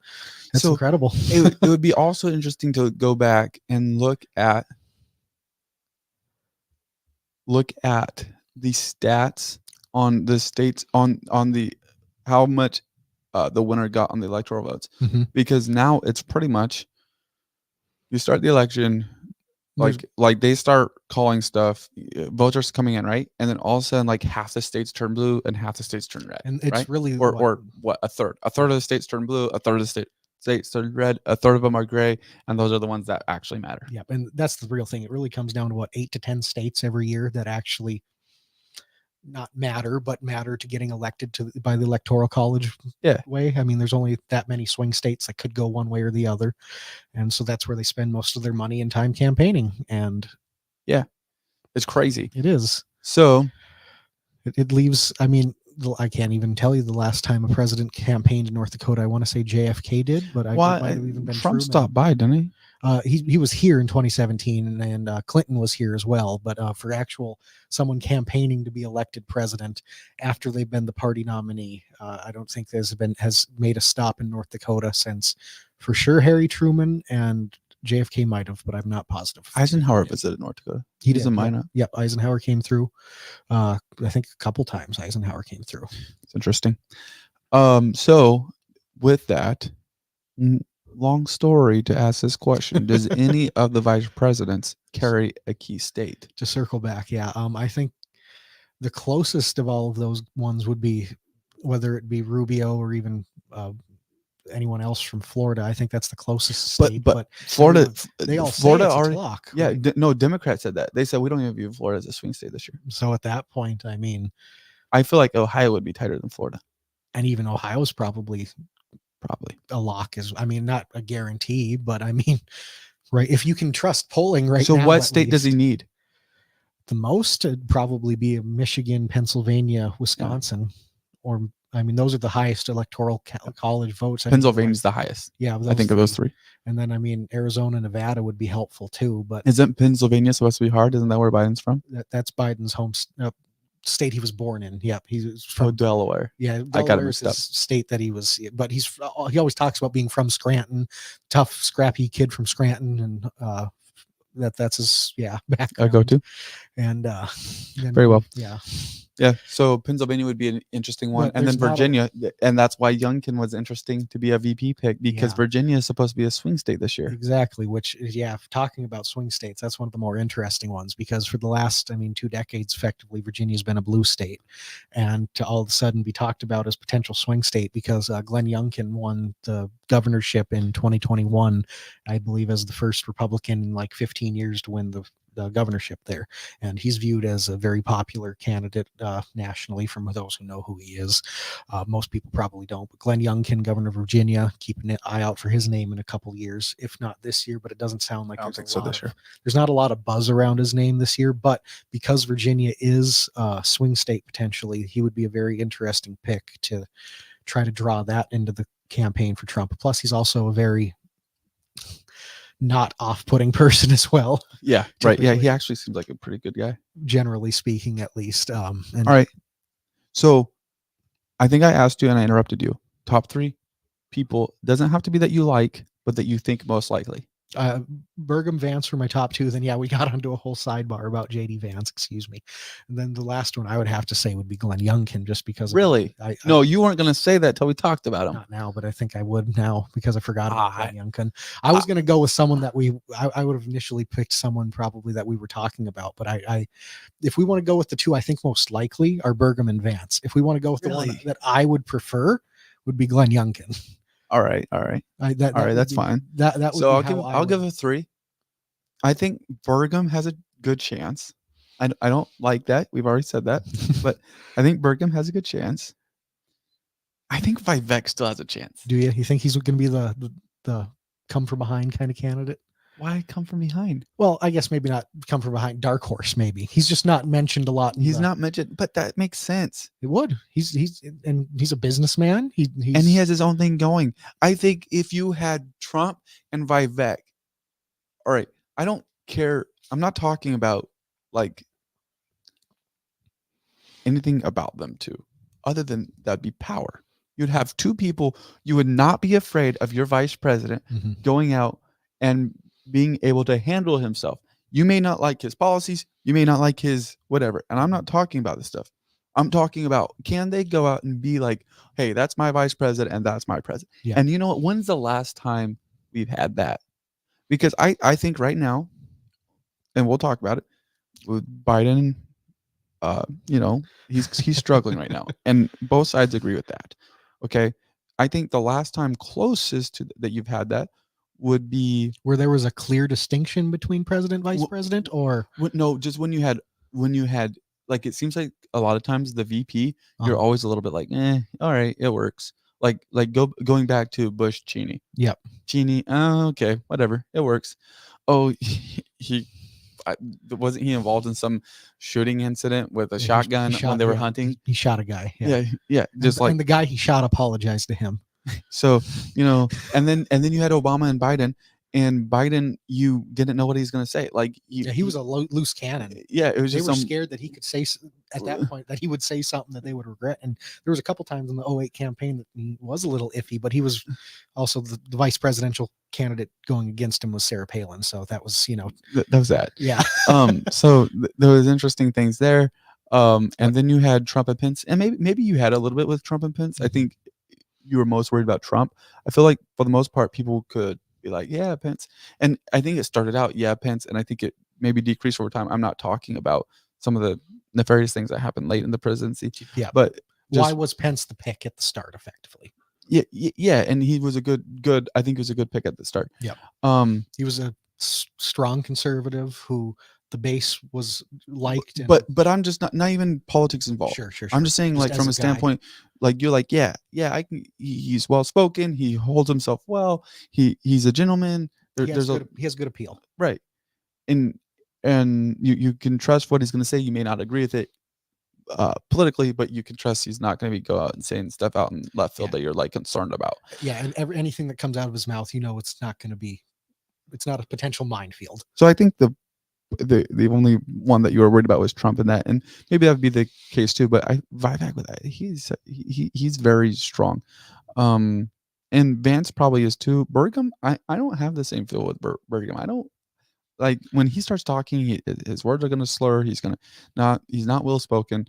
that's
So,
incredible.
it would be also interesting to go back and look at the stats on the states on the how much the winner got on the electoral votes,
Mhm.
because now it's pretty much you start the election, like they start calling stuff, voters coming in, right, and then all of a sudden like half the states turn blue and half the states turn red,
And it's
right?
really
or what, a third of the states turn blue, a third of the states turn red, a third of them are gray, and those are the ones that actually matter.
Yep, and that's the real thing. It really comes down to 8 to 10 states every year that actually not matter, but matter to getting elected by the electoral college way. I mean, there's only that many swing states that could go one way or the other, and so that's where they spend most of their money and time campaigning. And
yeah, it's crazy.
It is.
So
it leaves. I mean, I can't even tell you the last time a president campaigned in North Dakota. I want to say JFK did, but it might have even been
Trump
Truman.
stopped by, didn't he?
He was here in 2017, and Clinton was here as well. But for actual someone campaigning to be elected president after they've been the party nominee, I don't think has made a stop in North Dakota since, for sure, Harry Truman, and JFK might have, but I'm not positive.
Eisenhower visited North Dakota.
He
He's
did,
in Minot.
Yep, Eisenhower came through. I think a couple times Eisenhower came through.
It's interesting. So with that, long story to ask this question: does any of the vice presidents carry a key state?
To circle back, yeah. I think the closest of all of those ones would be, whether it be Rubio or even anyone else from Florida. I think that's the closest state.
But Florida,
they all
Florida
say it's
already.
a clock,
yeah,
right?
no, Democrats said that. They said we don't even view Florida as a swing state this year.
So at that point, I mean,
I feel like Ohio would be tighter than Florida,
and even Ohio's probably a lock. I mean, not a guarantee, but I mean, right? If you can trust polling right now.
So what state does he need?
The most would probably be Michigan, Pennsylvania, Wisconsin, or I mean, those are the highest electoral college votes.
Pennsylvania's the highest.
Yeah,
I think of those three.
And then I mean, Arizona, Nevada would be helpful too. But
isn't Pennsylvania supposed to be hard? Isn't that where Biden's from?
That's Biden's home state he was born in. Yep, he's from
Delaware.
Yeah,
I got it
Delaware's his state that he was. But he always talks about being from Scranton, tough, scrappy kid from Scranton, and that's his background.
I go to.
And then
Very well.
yeah,
Yeah. So Pennsylvania would be an interesting one.
but
And then
there's not a
Virginia. And that's why Youngkin was interesting to be a VP pick, because
yeah.
Virginia is supposed to be a swing state this year.
Exactly, which is, yeah, talking about swing states, that's one of the more interesting ones because for the last, I mean, 2 decades, effectively, Virginia's been a blue state. And to all of a sudden be talked about as potential swing state because Glenn Youngkin won the governorship in 2021, I believe, as the first Republican in like 15 years to win the governorship there. And he's viewed as a very popular candidate nationally from those who know who he is. Most people probably don't, but Glenn Youngkin, governor of Virginia, keeping an eye out for his name in a couple years, if not this year. But it doesn't sound like
I don't
there's
think
a
so
lot
this
of
year.
there's not a lot of buzz around his name this year. But because Virginia is a swing state potentially, he would be a very interesting pick to try to draw that into the campaign for Trump. Plus, he's also a very not off-putting person as well.
Yeah. Right. Yeah. He
Typically.
actually seems like a pretty good guy.
Generally speaking, at least. And
All right. So I think I asked you and I interrupted you. Top 3 people, doesn't have to be that you like, but that you think most likely.
Burgum, Vance were my top 2. Then yeah, we got onto a whole sidebar about JD Vance, excuse me. And then the last one I would have to say would be Glenn Youngkin, just because
Really? No, you weren't going to say that till we talked about him.
not now, but I think I would now because I forgot about
Ah,
Glenn Youngkin. I was going to go with someone that I would have initially picked someone probably that we were talking about, but I if we want to go with the 2 I think most likely are Burgum and Vance. If we want to go with the one
Really?
that I would prefer would be Glenn Youngkin.
All right. All right.
All right,
That's fine.
That would
So
be
I'll
how
give
I
I'll
would.
give a 3. I think Burgum has a good chance. I don't like that. We've already said that, but I think Burgum has a good chance. I think Vivek still has a chance.
Do you think he's going to be the come from behind kind of candidate?
Why come from behind?
Well, I guess maybe not come from behind. Dark horse, maybe. He's just not mentioned a lot.
He's not mentioned, but that makes sense.
It would. He's a businessman. He's
And he has his own thing going. I think if you had Trump and Vivek, all right, I don't care. I'm not talking about like anything about them two, other than that'd be power. You'd have 2 people. You would not be afraid of your vice president going out and being able to handle himself. You may not like his policies. You may not like his whatever. And I'm not talking about this stuff. I'm talking about, can they go out and be like, hey, that's my vice president and that's my president.
Yeah.
And you know what? When's the last time we've had that? Because I think right now, and we'll talk about it, with Biden, he's struggling right now. And both sides agree with that. Okay. I think the last time closest to that you've had that would be
where there was a clear distinction between president, vice president, or
no, just when you had like, it seems like a lot of times the VP, you're always a little bit like, all right, it works. Like going back to Bush Cheney.
Yep.
Cheney, okay, whatever, it works. Oh, wasn't he involved in some shooting incident with a shotgun when they were hunting?
He shot a guy.
Yeah. Just
and the guy he shot apologized to him.
So, and then you had Obama and Biden, you didn't know what he's going to say. Like
he was a loose cannon.
Yeah, it was
they
just
were scared that he could say at that point that he would say something that they would regret. And there was a couple times in the 2008 campaign that he was a little iffy, but he was also the vice presidential candidate going against him was Sarah Palin. So that was,
that was that.
Yeah.
So there was interesting things there. And then you had Trump and Pence, and maybe you had a little bit with Trump and Pence. I think you were most worried about Trump. I feel like for the most part, people could be like, yeah, Pence. And I think it started out, yeah, Pence. And I think it maybe decreased over time. I'm not talking about some of the nefarious things that happened late in the presidency.
Yeah.
But
why was Pence the pick at the start, effectively?
Yeah. And he was a good, I think he was a good pick at the start.
Yeah. He was a strong conservative who the base was liked.
But I'm just not even politics involved.
Sure.
I'm just saying, like, from a standpoint, like, you're like, yeah, I can. He's well spoken. He holds himself well. He's a gentleman.
He has good appeal,
right? And you can trust what he's going to say. You may not agree with it politically, but you can trust he's not going to be go out and saying stuff out in left field that you're like concerned about.
Yeah, and anything that comes out of his mouth, it's not going to be. It's not a potential minefield.
So I think the only one that you were worried about was Trump in that, and maybe that would be the case too. But Vivek with that, he's very strong, and Vance probably is too. Burgum, I don't have the same feel with Burgum. like when he starts talking, his words are gonna slur. He's not well spoken.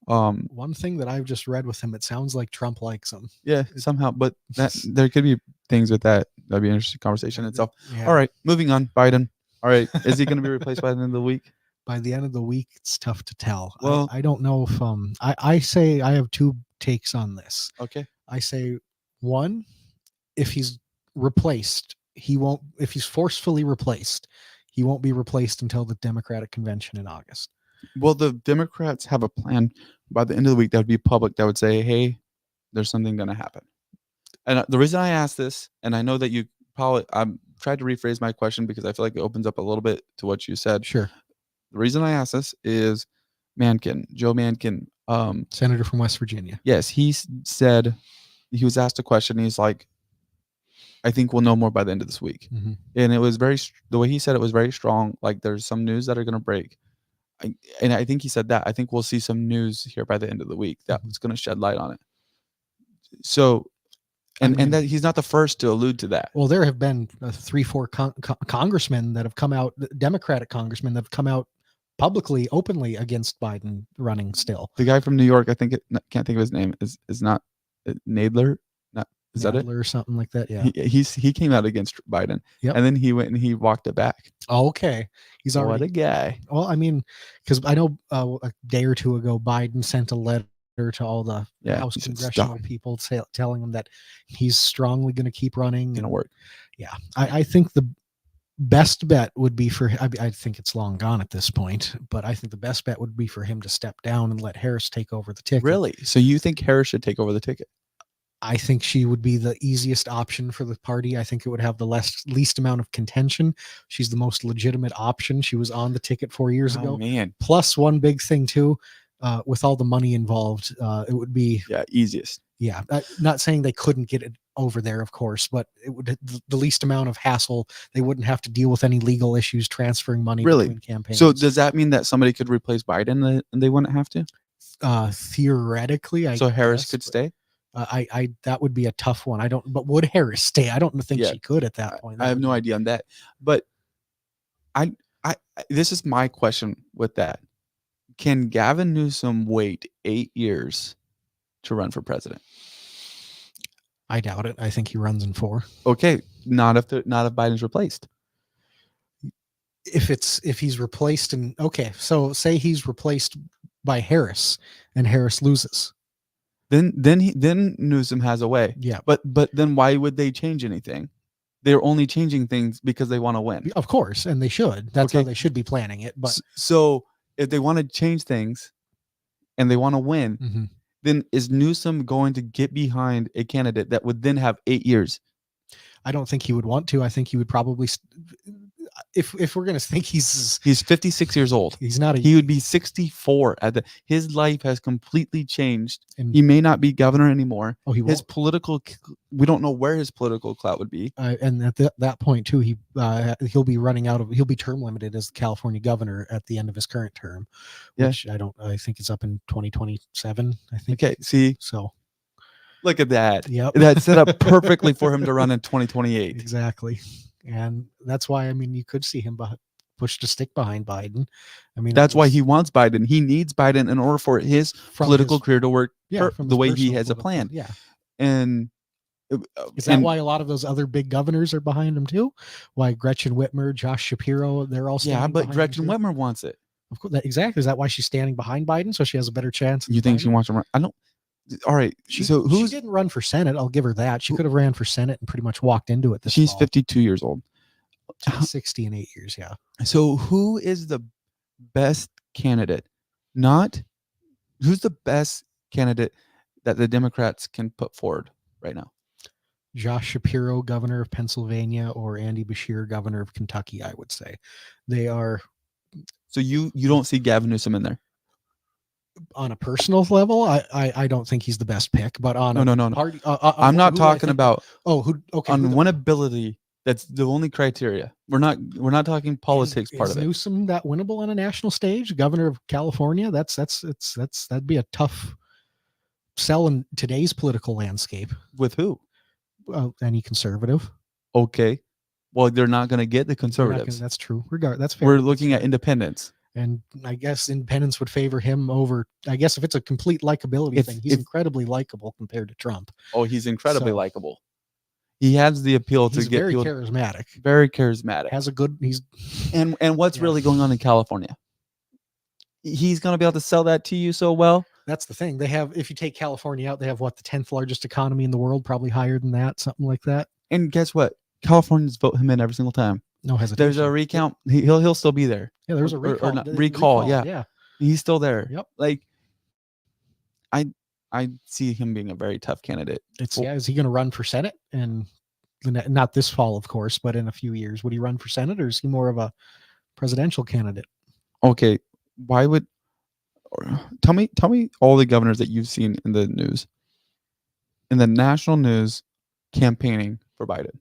One thing that I've just read with him, it sounds like Trump likes him.
Yeah, somehow, but that there could be things with that. That'd be an interesting conversation itself.
Yeah.
All right, moving on. Biden. All right, is he going to be replaced by the end of the week?
By the end of the week, it's tough to tell.
Well-
I don't know if I say I have two takes on this.
Okay.
I say one, if he's replaced, he won't. If he's forcefully replaced, he won't be replaced until the Democratic convention in August.
Well, the Democrats have a plan by the end of the week that would be public that would say, "Hey, there's something going to happen." And the reason I asked this, and I know that you probably, I'm tried to rephrase my question because I feel like it opens up a little bit to what you said.
Sure.
The reason I asked this is Joe Manchin.
Senator from West Virginia.
Yes, said, he was asked a question. He's like, I think we'll know more by the end of this week.
Mm-hmm.
And it was the way he said it was very strong. Like there's some news that are going to break. And I think he said that. I think we'll see some news here by the end of the week that's going to shed light on it. So, and that he's not the first to allude to that.
Well, there have been 3-4 congressmen that have come out, Democratic congressmen that have come out publicly, openly against Biden running still.
The guy from New York, I think can't think of his name, is not Nadler. Not is that it?
Or something like that. Yeah.
He came out against Biden.
Yep.
And then he went and he walked it back.
Oh, okay. He's already
what a guy.
Well, I mean, because I know a day or two ago, Biden sent a letter to all the House congressional people telling them that he's strongly going to keep running.
Gonna work.
Yeah. I think the best bet would be for, I think it's long gone at this point, but I think the best bet would be for him to step down and let Harris take over the ticket.
Really? So you think Harris should take over the ticket?
I think she would be the easiest option for the party. I think it would have the least amount of contention. She's the most legitimate option. She was on the ticket 4 years ago.
Man.
Plus one big thing too, with all the money involved, it would be
easiest.
Yeah, not saying they couldn't get it over there, of course, but it would the least amount of hassle. They wouldn't have to deal with any legal issues transferring money between campaigns.
So does that mean that somebody could replace Biden and they wouldn't have to?
Theoretically, I
so Harris
guess,
could stay.
I that would be a tough one. But would Harris stay? I don't think she could at that point.
I have no idea on that. But I this is my question with that. Can Gavin Newsom wait 8 years to run for president?
I doubt it. I think he runs in 4.
Okay, not if Biden's replaced.
If he's replaced so say he's replaced by Harris and Harris loses.
Then Newsom has a way.
Yeah.
But then why would they change anything? They're only changing things because they want to win.
Of course, and they should. That's how they should be planning it. But
so if they want to change things and they want to win, then is Newsom going to get behind a candidate that would then have 8 years?
I don't think he would want to. I think he would probably, if we're going to think he's
56 years old. He would be 64 his life has completely changed. He may not be governor anymore.
Oh, he won't.
We don't know where his political clout would be.
And at that point too, he'll be term limited as the California governor at the end of his current term, which I think it's up in 2027. I think.
Okay. See,
so
look at that.
Yep.
That's set up perfectly for him to run in 2028.
Exactly. And that's why, you could see him push to stick behind Biden.
That's why he wants Biden. He needs Biden in order for his political career to work the way he has a plan.
Yeah.
And
is that why a lot of those other big governors are behind him too? Why Gretchen Whitmer, Josh Shapiro, they're all standing
but Gretchen Whitmer wants it.
Of course, exactly. Is that why she's standing behind Biden so she has a better chance?
You think she wants to run? I don't. All right.
She didn't run for Senate. I'll give her that. She could have ran for Senate and pretty much walked into it.
She's 52 years old.
60 in 8 years. Yeah.
So who is the best candidate? Who's the best candidate that the Democrats can put forward right now?
Josh Shapiro, governor of Pennsylvania, or Andy Beshear, governor of Kentucky. I would say they are.
So you don't see Gavin Newsom in there?
On a personal level, I don't think he's the best pick, but on
no.
Party,
I'm not talking about
winnability.
That's the only criteria. We're not talking politics part of it.
Is Newsom that winnable on a national stage? Governor of California? That'd be a tough sell in today's political landscape.
With who?
Any conservative.
Okay, Well, they're not going to get the
They're not
conservatives.
that's true. That's fair.
We're
That's
looking at
fair.
independents.
And I guess independents would favor him over. I guess if it's a complete likability thing, he's incredibly likable compared to Trump.
Oh, he's incredibly likable. He has the appeal to get
very
people.
Charismatic.
Very charismatic.
Has a good. He's
and what's really going on in California? He's going to be able to sell that to you so well.
That's the thing. They have, if you take California out, they have what, the 10th largest economy in the world, probably higher than that, something like that.
And guess what? Californians vote him in every single time.
No hesitation.
There's a recount. He'll still be there.
Yeah, there's a recall.
Or not, recall. Yeah. He's still there.
Yep.
Like, I see him being a very tough candidate.
Is he going to run for Senate? And not this fall, of course, but in a few years, would he run for Senate, or is he more of a presidential candidate?
Okay. Why would tell me all the governors that you've seen in the news, in the national news, campaigning for Biden,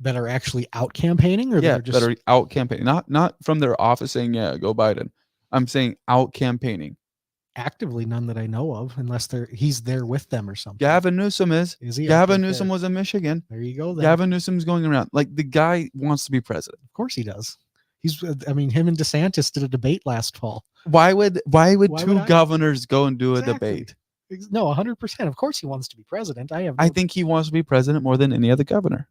that are actually out campaigning, or
that are out campaigning, not from their office saying, yeah, go Biden. I'm saying out campaigning.
Actively, none that I know of, unless he's there with them or something.
Gavin Newsom is he? Gavin Newsom was in Michigan.
There you go. Then.
Gavin Newsom's going around. Like, the guy wants to be president.
Of course he does. Him and DeSantis did a debate last fall.
Why would two governors go and do a debate?
No, 100%. Of course he wants to be president.
I think he wants to be president more than any other governor,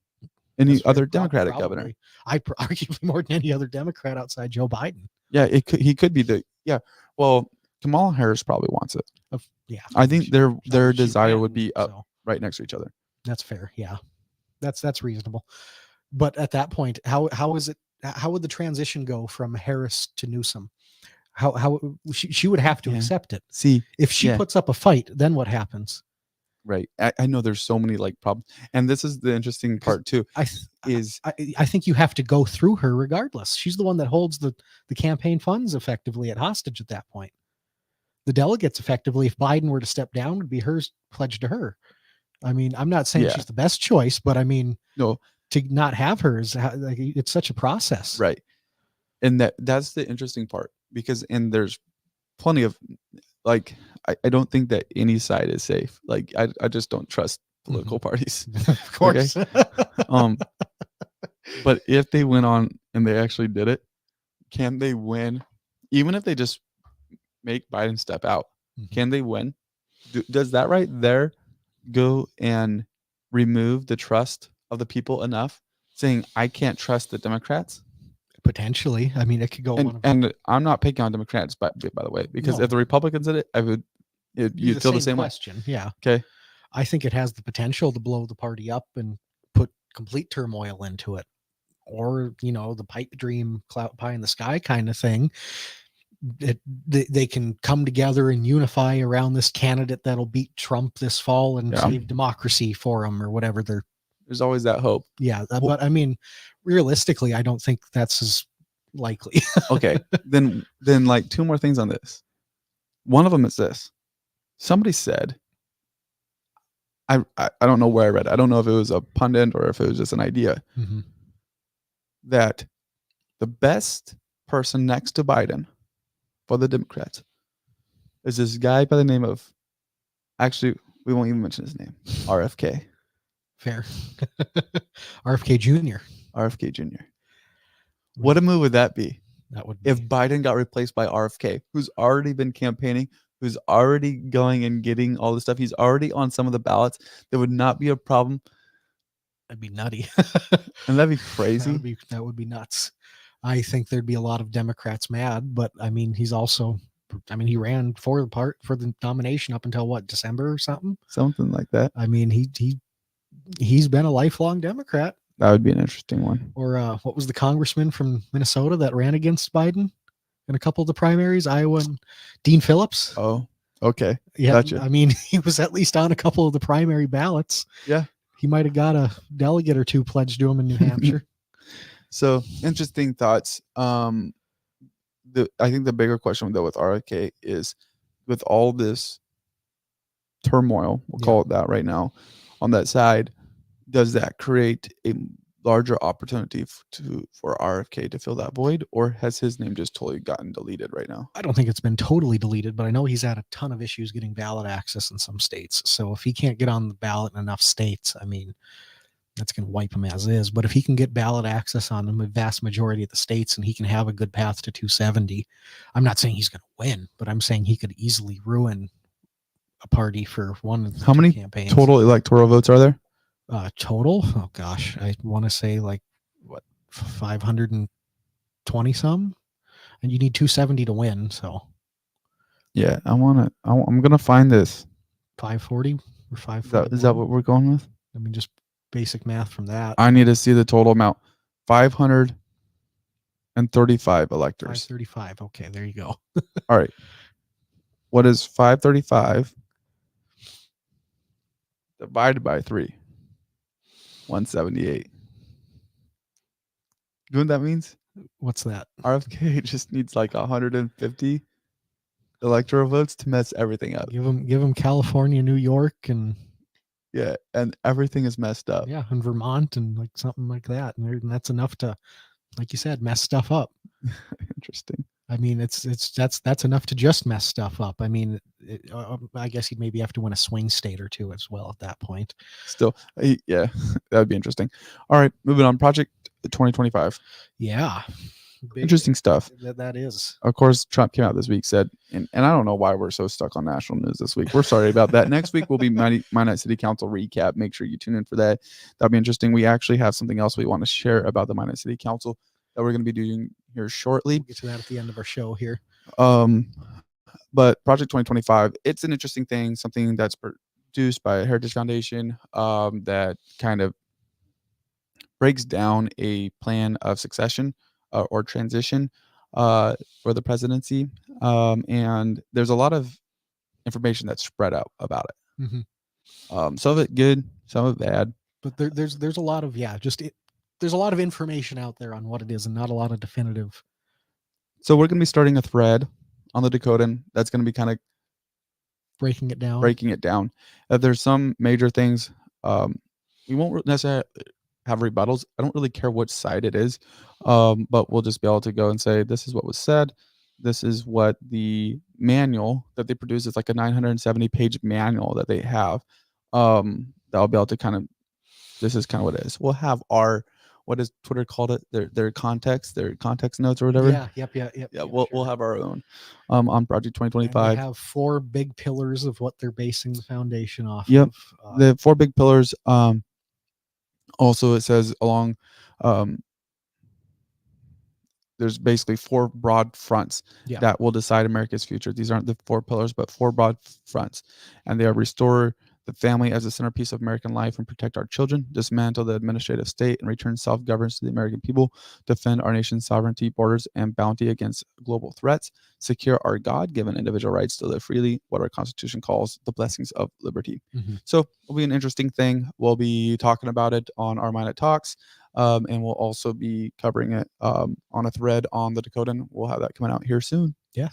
any other Democratic governor.
Arguably more than any other Democrat outside Joe Biden.
Yeah, he could be well, Kamala Harris probably wants it. I think their desire would be up right next to each other.
That's fair. Yeah, that's reasonable. But at that point, how is it? How would the transition go from Harris to Newsom? How she would have to accept it.
See,
if she puts up a fight, then what happens?
Right. I know there's so many problems, and this is the interesting part too. I
think you have to go through her regardless. She's the one that holds the campaign funds effectively at hostage at that point. The delegates effectively, if Biden were to step down, would be hers, pledged to her. I mean, I'm not saying she's the best choice, but I mean,
no, to
not have her is it's such a process,
right? And that's the interesting part, because there's plenty of I don't think that any side is safe. Like, I just don't trust political parties.
Of course.
But if they went on and they actually did it, can they win? Even if they just make Biden step out, can they win? Does that right there go and remove the trust of the people enough, saying, I can't trust the Democrats?
Potentially. I mean, it could go
and I'm not picking on Democrats, by the way, because if the Republicans did it, you'd feel the same
question way. Yeah.
Okay.
I think it has the potential to blow the party up and put complete turmoil into it, or the pipe dream, cloud pie in the sky kind of thing. They can come together and unify around this candidate that'll beat Trump this fall and save democracy for him, or whatever.
There's always that hope.
Yeah, but I mean, realistically, I don't think that's as likely.
Okay, then two more things on this. One of them is this. Somebody said, I don't know where I read it. I don't know if it was a pundit or if it was just an idea, that the best person next to Biden for the Democrats is this guy by the name of, actually, we won't even mention his name, RFK.
Fair. RFK Jr.
RFK Jr. What a move would that be?
That would be.
If Biden got replaced by RFK, who's already been campaigning, who's already going and getting all this stuff. He's already on some of the ballots. There would not be a problem.
That'd be nutty.
And that'd be crazy.
That would be nuts. I think there'd be a lot of Democrats mad, but I mean, he ran for the nomination up until what, December or something?
Something like that.
I mean, he's been a lifelong Democrat.
That would be an interesting one.
Or what was the congressman from Minnesota that ran against Biden in a couple of the primaries, Iowa, and Dean Phillips?
Oh, okay.
Yeah,
gotcha.
I mean, he was at least on a couple of the primary ballots.
Yeah.
He might have got a delegate or two pledged to him in New Hampshire.
So, interesting thoughts. I think the bigger question, though, with RFK is, with all this turmoil, we'll call it that right now, on that side, does that create a larger opportunity for RFK to fill that void, or has his name just totally gotten deleted right now?
I don't think it's been totally deleted, but I know he's had a ton of issues getting ballot access in some states. So if he can't get on the ballot in enough states, I mean, That's going to wipe him as is. But if he can get ballot access on the vast majority of the states and he can have a good path to 270, I'm not saying he's going to win, but I'm saying he could easily ruin a party for one of the
How
two
many
campaigns.
total electoral votes are there?
Total? Oh gosh, I want to say like what 520 some, and you need 270 to win. So
Yeah, I'm gonna find this.
540 or
Is
541.
that what we're going with?
I mean, just basic math from that.
I need to see the total amount. 535 electors.
535. Okay, there you go.
All right. What is 535 divided by 3? 178. You know what that means?
What's that?
RFK just needs like 150 electoral votes to mess everything up.
Give him California, New York, and
Yeah, and everything is messed up.
yeah, and Vermont and like something like that, and that's enough to, like you said, mess stuff up.
Interesting.
I mean, that's enough to just mess stuff up. I mean, I guess he'd maybe have to win a swing state or two as well at that point.
Still, yeah, that would be interesting. All right, moving on. Project 2025.
Yeah,
Interesting stuff.
That is.
Of course, Trump came out this week, said, and I don't know why we're so stuck on national news this week. We're sorry about that. Next week will be Minot City Council recap. Make sure you tune in for that. That'll be interesting. We actually have something else we want to share about the Minot City Council that we're going to be doing here shortly.
We'll get to that at the end of our show here.
But Project 2025, it's an interesting thing, something that's produced by Heritage Foundation that kind of breaks down a plan of succession or transition for the presidency. And there's a lot of information that's spread out about it.
Mm-hmm.
Some of it good, some of it bad.
But there's a lot of, there's a lot of information out there on what it is and not a lot of definitive.
So we're going to be starting a thread on the Dakotan that's going to be kind of
breaking it down.
There's some major things. We won't necessarily have rebuttals. I don't really care which side it is, but we'll just be able to go and say, this is what was said. This is what the manual that they produce is, like a 970-page manual that they have. That I'll be able to kind of, this is kind of what it is. We'll have our, what is Twitter called it? Their context notes or whatever.
Yeah.
We'll have our own on Project 2025.
And they have 4 big pillars of what they're basing the foundation off
of. The 4 big pillars. Also, it says along, there's basically 4 broad fronts that will decide America's future. These aren't the 4 pillars, but 4 broad fronts. And they are restore the family as a centerpiece of American life and protect our children, dismantle the administrative state and return self-governance to the American people, defend our nation's sovereignty, borders, and bounty against global threats, secure our God-given individual rights to live freely, what our Constitution calls the blessings of liberty.
Mm-hmm.
So it'll be an interesting thing. We'll be talking about it on our Minot Talks, and we'll also be covering it on a thread on the Dakotan. We'll have that coming out here soon.
Yeah.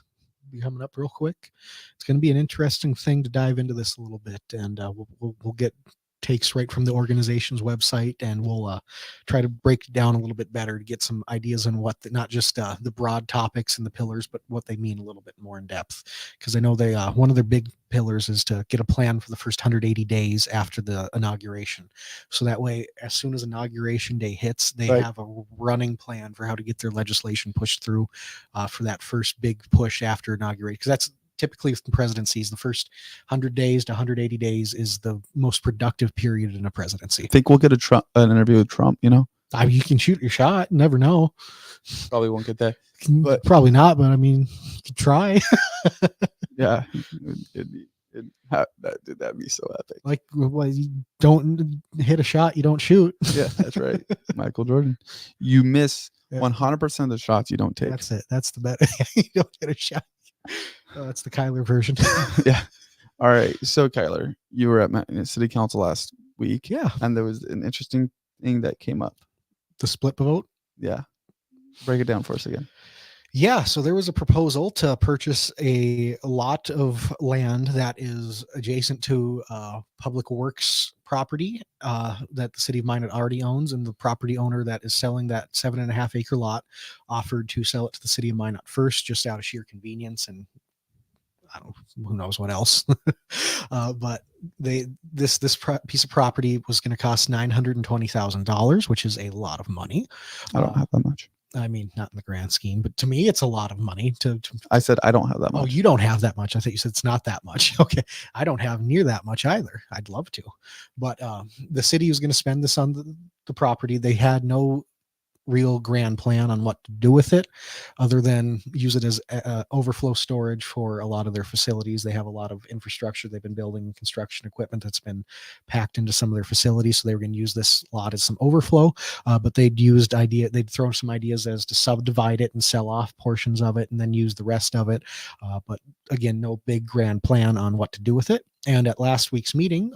Be coming up real quick. It's going to be an interesting thing to dive into this a little bit, and we'll get takes right from the organization's website, and we'll try to break it down a little bit better to get some ideas on what not just the broad topics and the pillars, but what they mean a little bit more in depth. Because I know they one of their big pillars is to get a plan for the first 180 days after the inauguration, so that way as soon as inauguration day hits, they have a running plan for how to get their legislation pushed through for that first big push after inauguration, because that's typically with the presidencies, the first 100 days to 180 days is the most productive period in a presidency.
I think we'll get an interview with Trump, you know?
You can shoot your shot. Never know.
Probably won't get that.
But probably not, but I mean, you could try.
Yeah. That'd be so epic.
Like, well, you don't hit a shot, you don't shoot.
Yeah, that's right. Michael Jordan. You miss 100% of the shots you don't take.
That's it. That's the bet. You don't hit a shot. Oh, that's the Kyler version.
Yeah. All right. So, Kyler, you were at City Council last week.
Yeah.
And there was an interesting thing that came up.
The split vote?
Yeah. Break it down for us again.
Yeah. So there was a proposal to purchase a lot of land that is adjacent to public works property that the city of Minot already owns, and the property owner that is selling that 7.5 acre lot offered to sell it to the city of Minot first, just out of sheer convenience and I don't who knows what else. But this piece of property was going to cost $920,000, which is a lot of money.
I don't have that much.
I mean, not in the grand scheme, but to me, it's a lot of money.
I said I don't have that much.
Oh, you don't have that much. I thought you said it's not that much. Okay, I don't have near that much either. I'd love to, but the city was going to spend this on the property. They had no real grand plan on what to do with it other than use it as overflow storage for a lot of their facilities. They have a lot of infrastructure. They've been building construction equipment that's been packed into some of their facilities, so they were going to use this lot as some overflow. But they'd throw some ideas as to subdivide it and sell off portions of it and then use the rest of it. But again, no big grand plan on what to do with it. And at last week's meeting,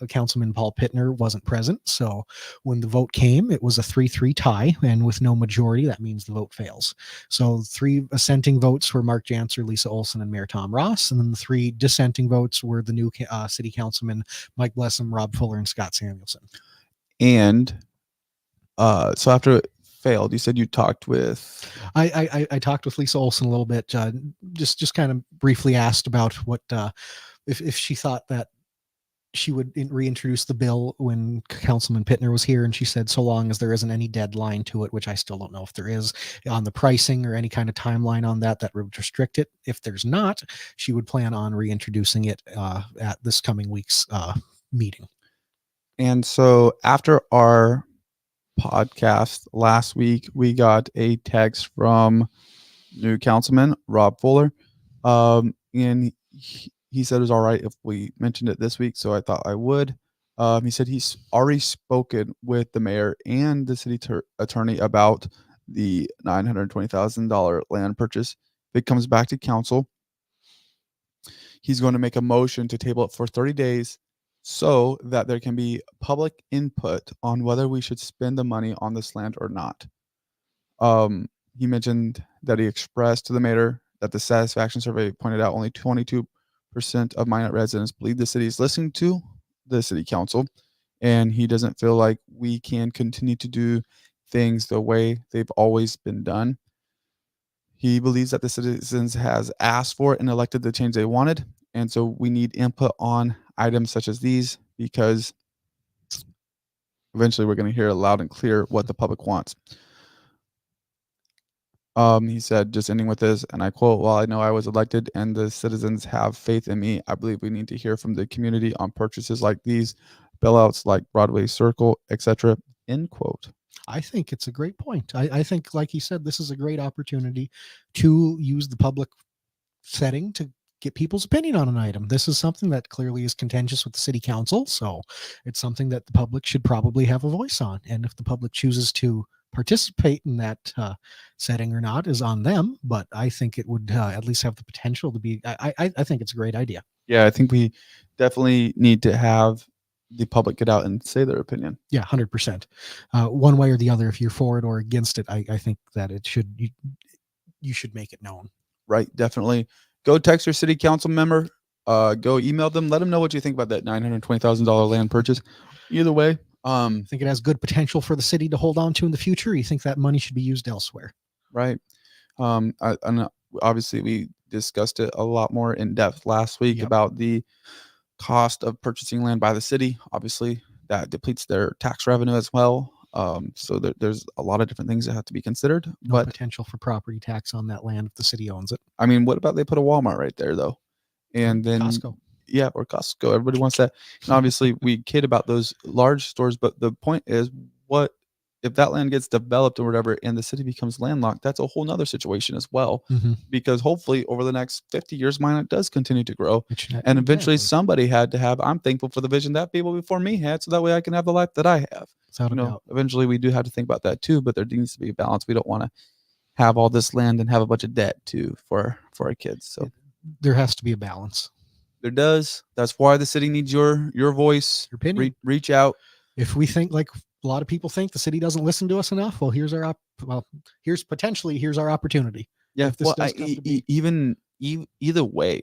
Councilman Paul Pittner wasn't present. So when the vote came, it was a 3-3 tie. And with no majority, that means the vote fails. So 3 assenting votes were Mark Janser, Lisa Olson, and Mayor Tom Ross. And then the 3 dissenting votes were the new city councilmen, Mike Blessum, Rob Fuller, and Scott Samuelson.
And so after it failed, you said you talked with...
I talked with Lisa Olson a little bit, just kind of briefly asked about what... if she thought that she would reintroduce the bill when Councilman Pittner was here, and she said so long as there isn't any deadline to it, which I still don't know if there is, on the pricing or any kind of timeline on that would restrict it. If there's not, she would plan on reintroducing it at this coming week's meeting.
And so after our podcast last week, we got a text from new councilman Rob Fuller, and he said it was all right if we mentioned it this week, so I thought I would. He said he's already spoken with the mayor and the city attorney about the $920,000 land purchase. If it comes back to council, he's going to make a motion to table it for 30 days so that there can be public input on whether we should spend the money on this land or not. He mentioned that he expressed to the mayor that the satisfaction survey pointed out only 22% of Minot residents believe the city is listening to the city council, and he doesn't feel like we can continue to do things the way they've always been done. He believes that the citizens has asked for it and elected the change they wanted, and so we need input on items such as these, because eventually we're going to hear loud and clear what the public wants. He said, just ending with this, and I quote, "While I know I was elected and the citizens have faith in me, I believe we need to hear from the community on purchases like these, bailouts like Broadway Circle, etc." End quote.
I think it's a great point. I think, like he said, this is a great opportunity to use the public setting to get people's opinion on an item. This is something that clearly is contentious with the city council, so it's something that the public should probably have a voice on. And if the public chooses to participate in that setting or not is on them, but I think it would at least have the potential to be. I think it's a great idea.
Yeah, I think we definitely need to have the public get out and say their opinion.
Yeah, 100%. One way or the other, if you're for it or against it, I think that you should make it known.
Right, definitely. Go text your city council member. Go email them. Let them know what you think about that $920,000 land purchase. Either way.
Think it has good potential for the city to hold on to in the future? Or you think that money should be used elsewhere?
Right. And obviously we discussed it a lot more in depth last week about the cost of purchasing land by the city. Obviously that depletes their tax revenue as well. So there's a lot of different things that have to be considered.
No potential for property tax on that land if the city owns it.
I mean, what about they put a Walmart right there though? And then
Costco.
Yeah, or Costco. Everybody wants that. And obviously we kid about those large stores, but the point is, what if that land gets developed or whatever and the city becomes landlocked? That's a whole nother situation as well. Because hopefully over the next 50 years, Minot does continue to grow. And eventually somebody had to have, I'm thankful for the vision that people before me had, so that way I can have the life that I have. Eventually we do have to think about that too, but there needs to be a balance. We don't want to have all this land and have a bunch of debt too for our kids. So
there has to be a balance.
There does. That's why the city needs your voice,
your opinion.
Reach out.
If we think like a lot of people think the city doesn't listen to us enough, well, here's our opportunity.
Yeah. If this either way,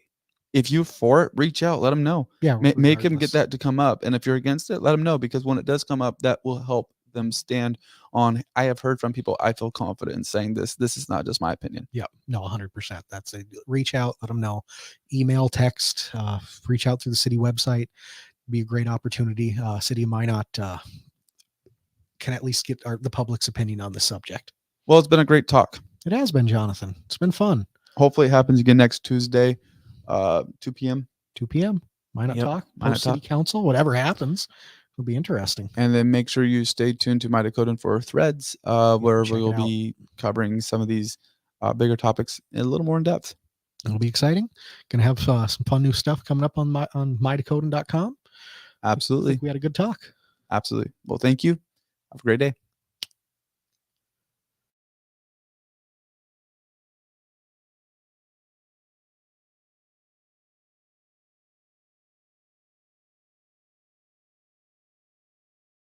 if you're for it, reach out. Let them know.
Yeah.
Make them get that to come up. And if you're against it, let them know, because when it does come up, that will help them stand on. I have heard from people, I feel confident in saying this. This is not just my opinion.
Yeah, no, 100%. That's a reach out, let them know. Email, text, reach out through the city website. Be a great opportunity. City of Minot can at least get the public's opinion on the subject.
Well, it's been a great talk.
It has been, Jonathan. It's been fun.
Hopefully it happens again next Tuesday, 2 p.m.
2 p.m. Minot
Yep,
Talk,
Minot
post City
Talk.
Council, whatever happens, it'll be interesting.
And then make sure you stay tuned to My Dakotan for threads, where
check
we will
it out.
be covering some of these bigger topics a little more in depth.
It'll be exciting. Gonna have some fun new stuff coming up on mydakotan.com. I
Absolutely.
think we had a good talk.
Absolutely. Well, thank you. Have a great day.